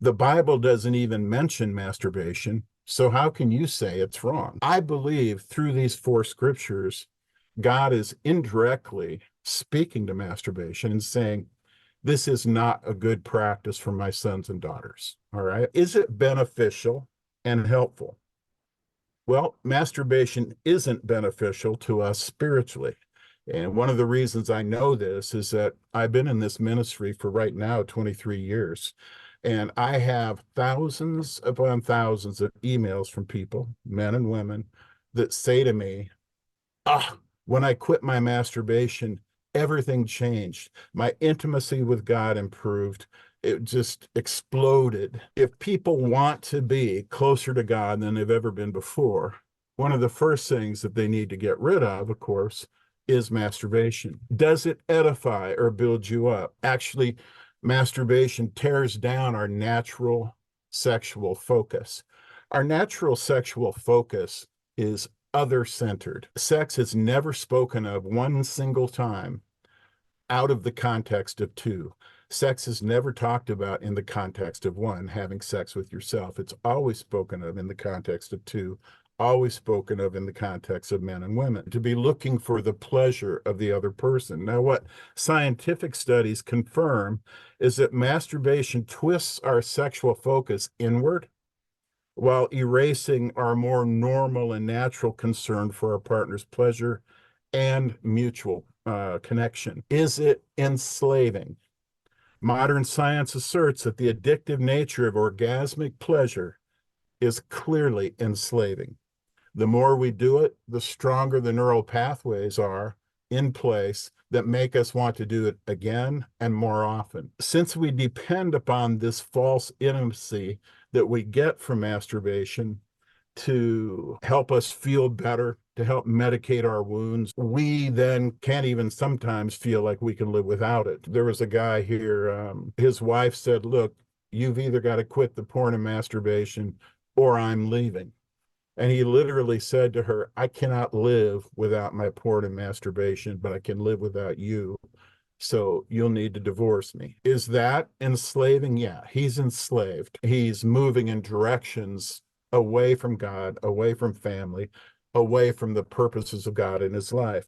The Bible doesn't even mention masturbation. So how can you say it's wrong? I believe through these four scriptures, God is indirectly speaking to masturbation and saying, this is not a good practice for my sons and daughters. All right. Is it beneficial and helpful? Well, masturbation isn't beneficial to us spiritually. And one of the reasons I know this is that I've been in this ministry for right now 23 years. And I have thousands upon thousands of emails from people, men and women, that say to me, when I quit my masturbation, everything changed. My intimacy with God improved. It just exploded. If people want to be closer to God than they've ever been before, one of the first things that they need to get rid of course, is masturbation. Does it edify or build you up? Actually, masturbation tears down our natural sexual focus. Our natural sexual focus is other centered. Sex is never spoken of one single time out of the context of two. Sex is never talked about in the context of one, having sex with yourself. It's always spoken of in the context of two, always spoken of in the context of men and women, to be looking for the pleasure of the other person. Now, what scientific studies confirm is that masturbation twists our sexual focus inward while erasing our more normal and natural concern for our partner's pleasure and mutual connection. Is it enslaving? Modern science asserts that the addictive nature of orgasmic pleasure is clearly enslaving. The more we do it, the stronger the neural pathways are in place that make us want to do it again and more often. Since we depend upon this false intimacy that we get from masturbation to help us feel better, to help medicate our wounds, we then can't even sometimes feel like we can live without it. There was a guy here, his wife said, look, you've either got to quit the porn and masturbation or I'm leaving. And he literally said to her, I cannot live without my porn and masturbation, but I can live without you. So you'll need to divorce me. Is that enslaving? Yeah, he's enslaved. He's moving in directions away from God, away from family, away from the purposes of God in his life.